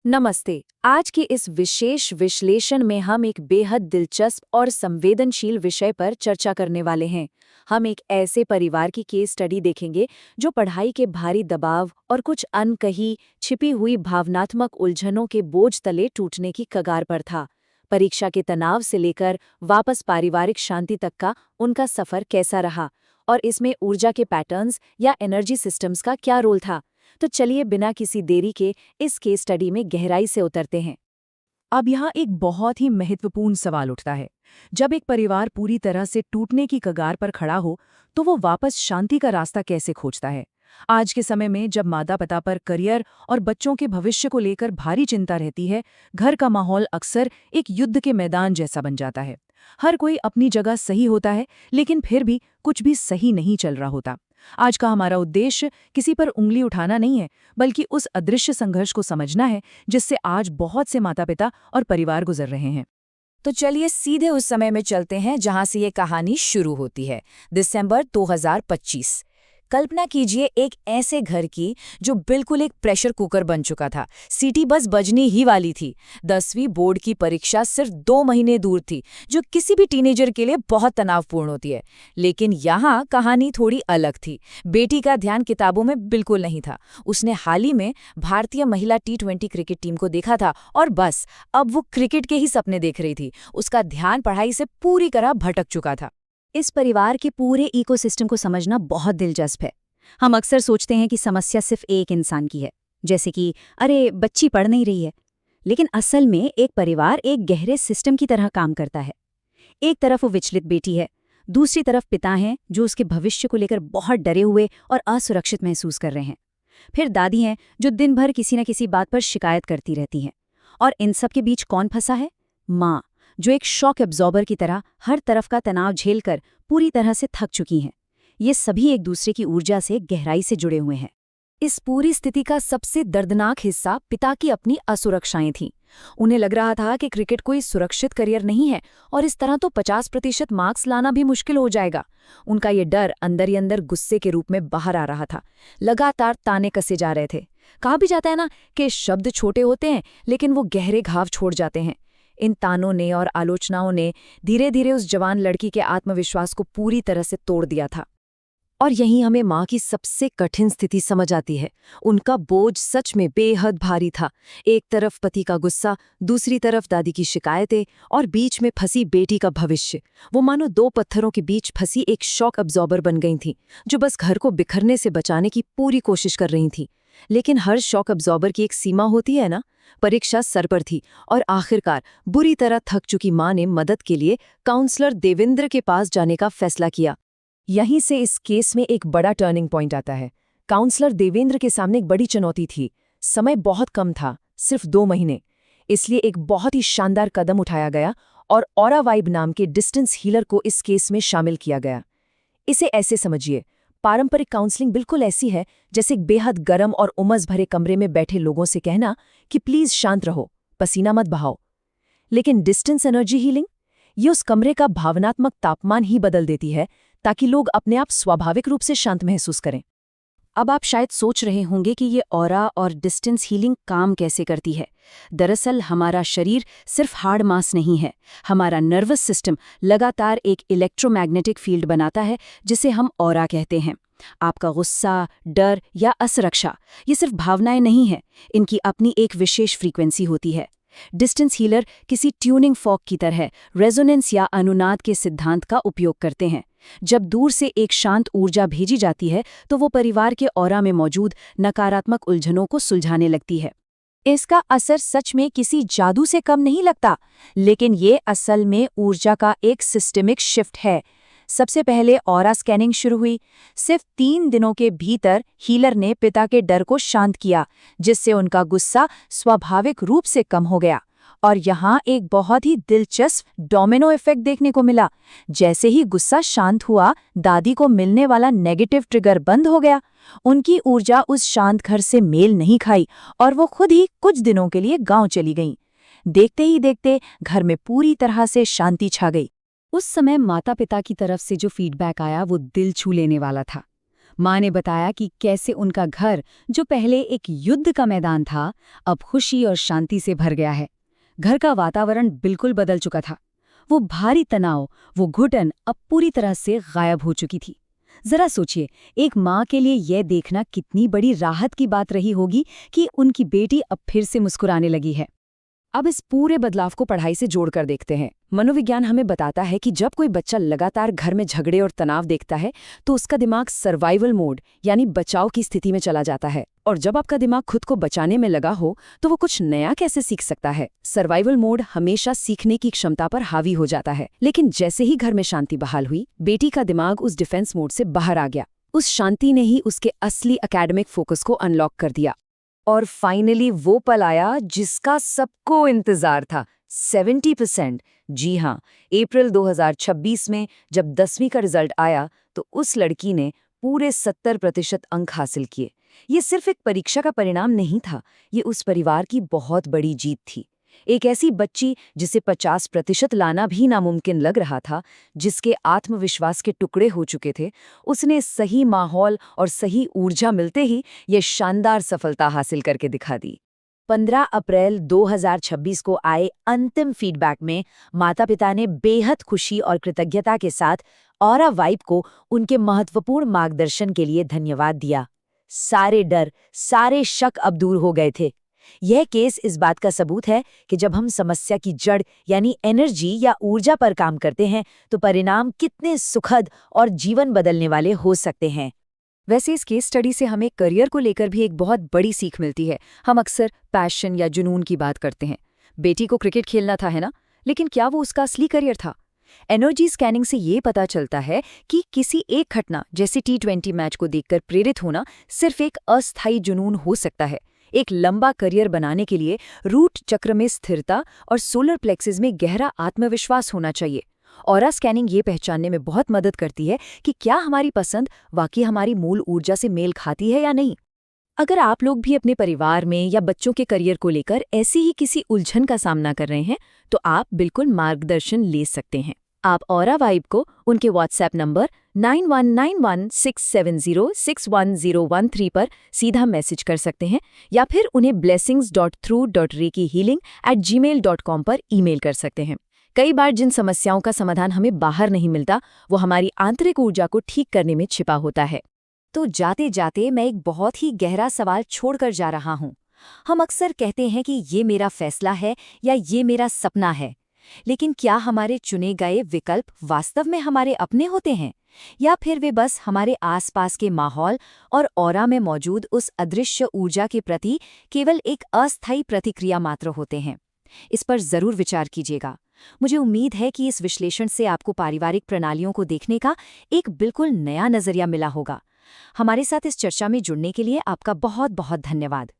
नमस्ते। आज के इस विशेष विश्लेषण में हम एक बेहद दिलचस्प और संवेदनशील विषय पर चर्चा करने वाले हैं। हम एक ऐसे परिवार की केस स्टडी देखेंगे जो पढ़ाई के भारी दबाव और कुछ अनकही छिपी हुई भावनात्मक उलझनों के बोझ तले टूटने की कगार पर था। परीक्षा के तनाव से लेकर वापस पारिवारिक शांति तक का उनका सफर कैसा रहा और इसमें ऊर्जा के पैटर्न्स या एनर्जी सिस्टम्स का क्या रोल था। तो चलिए बिना किसी देरी के इस केस स्टडी में गहराई से उतरते हैं। अब यहाँ एक बहुत ही महत्वपूर्ण सवाल उठता है। जब एक परिवार पूरी तरह से टूटने की कगार पर खड़ा हो तो वो वापस शांति का रास्ता कैसे खोजता है। आज के समय में जब माता पिता पर करियर और बच्चों के भविष्य को लेकर भारी चिंता रहती है, घर का माहौल अक्सर एक युद्ध के मैदान जैसा बन जाता है। हर कोई अपनी जगह सही होता है, लेकिन फिर भी कुछ भी सही नहीं चल रहा होता। आज का हमारा उद्देश्य किसी पर उंगली उठाना नहीं है, बल्कि उस अदृश्य संघर्ष को समझना है जिससे आज बहुत से माता पिता और परिवार गुजर रहे हैं। तो चलिए सीधे उस समय में चलते हैं जहां से ये कहानी शुरू होती है। दिसंबर 2025। कल्पना कीजिए एक ऐसे घर की जो बिल्कुल एक प्रेशर कुकर बन चुका था। सीटी बस बजनी ही वाली थी। 10वीं बोर्ड की परीक्षा सिर्फ 2 महीने दूर थी, जो किसी भी टीनेजर के लिए बहुत तनावपूर्ण होती है। लेकिन यहाँ कहानी थोड़ी अलग थी। बेटी का ध्यान किताबों में बिल्कुल नहीं था। उसने हाल ही में भारतीय महिला T20 क्रिकेट टीम को देखा था और बस अब वो क्रिकेट के ही सपने देख रही थी। उसका ध्यान पढ़ाई से पूरी तरह भटक चुका था। इस परिवार के पूरे इकोसिस्टम को समझना बहुत दिलचस्प है। हम अक्सर सोचते हैं कि समस्या सिर्फ एक इंसान की है, जैसे कि अरे बच्ची पढ़ नहीं रही है। लेकिन असल में एक परिवार एक गहरे सिस्टम की तरह काम करता है। एक तरफ वो विचलित बेटी है, दूसरी तरफ पिता हैं जो उसके भविष्य को लेकर बहुत डरे हुए और असुरक्षित महसूस कर रहे हैं। फिर दादी हैं जो दिन भर किसी न किसी बात पर शिकायत करती रहती हैं। और इन सब के बीच कौन फंसा है? माँ, जो एक शॉक एब्जॉर्बर की तरह हर तरफ का तनाव झेलकर पूरी तरह से थक चुकी हैं। ये सभी एक दूसरे की ऊर्जा से गहराई से जुड़े हुए हैं। इस पूरी स्थिति का सबसे दर्दनाक हिस्सा पिता की अपनी असुरक्षाएं थीं। उन्हें लग रहा था कि क्रिकेट कोई सुरक्षित करियर नहीं है और इस तरह तो 50% मार्क्स लाना भी मुश्किल हो जाएगा। उनका ये डर अंदर ही अंदर गुस्से के रूप में बाहर आ रहा था। लगातार ताने कसे जा रहे थे। कहा भी जाता है ना कि शब्द छोटे होते हैं लेकिन वो गहरे घाव छोड़ जाते हैं। इन तानों ने और आलोचनाओं ने धीरे धीरे उस जवान लड़की के आत्मविश्वास को पूरी तरह से तोड़ दिया था। और यहीं हमें माँ की सबसे कठिन स्थिति समझ आती है। उनका बोझ सच में बेहद भारी था। एक तरफ पति का गुस्सा, दूसरी तरफ दादी की शिकायतें और बीच में फंसी बेटी का भविष्य। वो मानो 2 पत्थरों के बीच फंसी एक शॉक अब्जॉर्बर बन गई थी, जो बस घर को बिखरने से बचाने की पूरी कोशिश कर रही थी। लेकिन हर शॉक अब्जॉर्बर की एक सीमा होती है ना। परीक्षा सर पर थी और आखिरकार बुरी तरह थक चुकी माँ ने मदद के लिए काउंसलर देवेंद्र के पास जाने का फैसला किया। यहीं से इस केस में एक बड़ा टर्निंग पॉइंट आता है। काउंसलर देवेंद्र के सामने एक बड़ी चुनौती थी। समय बहुत कम था, सिर्फ 2 महीने। इसलिए एक बहुत ही शानदार कदम उठाया गया और ऑरा वाइब नाम के डिस्टेंस हीलर को इस केस में शामिल किया गया। इसे ऐसे समझिए, पारंपरिक काउंसलिंग बिल्कुल ऐसी है जैसे एक बेहद गर्म और उमस भरे कमरे में बैठे लोगों से कहना कि प्लीज शांत रहो, पसीना मत बहाओ। लेकिन डिस्टेंस एनर्जी हीलिंग, ये उस कमरे का भावनात्मक तापमान ही बदल देती है ताकि लोग अपने आप स्वाभाविक रूप से शांत महसूस करें। अब आप शायद सोच रहे होंगे कि ये ऑरा और डिस्टेंस हीलिंग काम कैसे करती है। दरअसल हमारा शरीर सिर्फ हार्ड मास नहीं है। हमारा नर्वस सिस्टम लगातार एक इलेक्ट्रोमैग्नेटिक फील्ड बनाता है जिसे हम ऑरा कहते हैं। आपका गुस्सा, डर या असुरक्षा, ये सिर्फ भावनाएं नहीं हैं, इनकी अपनी एक विशेष फ्रीक्वेंसी होती है। डिस्टेंस हीलर किसी ट्यूनिंग फॉक की तरह रेजोनेंस या अनुनाद के सिद्धांत का उपयोग करते हैं। जब दूर से एक शांत ऊर्जा भेजी जाती है तो वो परिवार के ऑरा में मौजूद नकारात्मक उलझनों को सुलझाने लगती है। इसका असर सच में किसी जादू से कम नहीं लगता, लेकिन ये असल में ऊर्जा का एक सिस्टमिक शिफ्ट है। सबसे पहले ऑरा स्कैनिंग शुरू हुई। सिर्फ 3 दिनों के भीतर हीलर ने पिता के डर को शांत किया, जिससे उनका गुस्सा स्वाभाविक रूप से कम हो गया। और यहाँ एक बहुत ही दिलचस्प डोमिनो इफेक्ट देखने को मिला। जैसे ही गुस्सा शांत हुआ, दादी को मिलने वाला नेगेटिव ट्रिगर बंद हो गया। उनकी ऊर्जा उस शांत घर से मेल नहीं खाई और वो खुद ही कुछ दिनों के लिए गांव चली गईं। देखते ही देखते घर में पूरी तरह से शांति छा गई। उस समय माता पिता की तरफ से जो फीडबैक आया वो दिल छू लेने वाला था। माँ ने बताया कि कैसे उनका घर, जो पहले एक युद्ध का मैदान था, अब खुशी और शांति से भर गया है। घर का वातावरण बिल्कुल बदल चुका था। वो भारी तनाव, वो घुटन अब पूरी तरह से गायब हो चुकी थी। जरा सोचिए, एक माँ के लिए यह देखना कितनी बड़ी राहत की बात रही होगी कि उनकी बेटी अब फिर से मुस्कुराने लगी है। अब इस पूरे बदलाव को पढ़ाई से जोड़कर देखते हैं। मनोविज्ञान हमें बताता है कि जब कोई बच्चा लगातार घर में झगड़े और तनाव देखता है तो उसका दिमाग सर्वाइवल मोड यानी बचाव की स्थिति में चला जाता है। और जब आपका दिमाग खुद को बचाने में लगा हो तो वो कुछ नया कैसे सीख सकता है। सर्वाइवल मोड हमेशा सीखने की क्षमता पर हावी हो जाता है। लेकिन जैसे ही घर में शांति बहाल हुई, बेटी का दिमाग उस डिफेंस मोड से बाहर आ गया। उस शांति ने ही उसके असली एकेडमिक फोकस को अनलॉक कर दिया। और फाइनली वो पल आया जिसका सबको इंतजार था, 70%। जी हाँ, अप्रैल 2026 में जब 10वीं का रिजल्ट आया तो उस लड़की ने पूरे 70% अंक हासिल किए। ये सिर्फ एक परीक्षा का परिणाम नहीं था, ये उस परिवार की बहुत बड़ी जीत थी। एक ऐसी बच्ची जिसे 50% लाना भी नामुमकिन लग रहा था, जिसके आत्मविश्वास के टुकड़े हो चुके थे, उसने सही माहौल और सही ऊर्जा मिलते ही ये शानदार सफलता हासिल करके दिखा दी। 15 अप्रैल 2026 को आए अंतिम फीडबैक में माता-पिता ने बेहद खुशी और कृतज्ञता के साथ ऑरा वाइब को उनके महत्वपूर्ण मार्गदर्शन के लिए धन्यवाद दिया। सारे डर, सारे शक अब दूर हो गए थे। यह केस इस बात का सबूत है कि जब हम समस्या की जड़ यानी एनर्जी या ऊर्जा पर काम करते हैं तो परिणाम कितने सुखद और जीवन बदलने वाले हो सकते हैं। वैसे इस केस स्टडी से हमें करियर को लेकर भी एक बहुत बड़ी सीख मिलती है। हम अक्सर पैशन या जुनून की बात करते हैं। बेटी को क्रिकेट खेलना था, है ना? लेकिन क्या वो उसका असली करियर था? एनर्जी स्कैनिंग से ये पता चलता है कि किसी एक घटना जैसे T20 मैच को देखकर प्रेरित होना सिर्फ एक अस्थायी जुनून हो सकता है। एक लंबा करियर बनाने के लिए रूट चक्र में स्थिरता और सोलर प्लेक्सेस में गहरा आत्मविश्वास होना चाहिए। ऑरा स्कैनिंग ये पहचानने में बहुत मदद करती है कि क्या हमारी पसंद वाकई हमारी मूल ऊर्जा से मेल खाती है या नहीं। अगर आप लोग भी अपने परिवार में या बच्चों के करियर को लेकर ऐसी ही किसी उलझन का सामना कर रहे हैं तो आप बिल्कुल मार्गदर्शन ले सकते हैं। आप ऑरा वाइब को उनके व्हाट्सएप नंबर 919167061013 पर सीधा मैसेज कर सकते हैं या फिर उन्हें blessings.through.reikihealing@gmail.com पर ईमेल कर सकते हैं। कई बार जिन समस्याओं का समाधान हमें बाहर नहीं मिलता वो हमारी आंतरिक ऊर्जा को ठीक करने में छिपा होता है। तो जाते जाते मैं एक बहुत ही गहरा सवाल छोड़कर जा रहा हूँ। हम अक्सर कहते हैं कि ये मेरा फैसला है या ये मेरा सपना है, लेकिन क्या हमारे चुने गए विकल्प वास्तव में हमारे अपने होते हैं या फिर वे बस हमारे आसपास के माहौल और ऑरा में मौजूद उस अदृश्य ऊर्जा के प्रति केवल एक अस्थायी प्रतिक्रिया मात्र होते हैं? इस पर जरूर विचार कीजिएगा। मुझे उम्मीद है कि इस विश्लेषण से आपको पारिवारिक प्रणालियों को देखने का एक बिल्कुल नया नजरिया मिला होगा। हमारे साथ इस चर्चा में जुड़ने के लिए आपका बहुत बहुत धन्यवाद।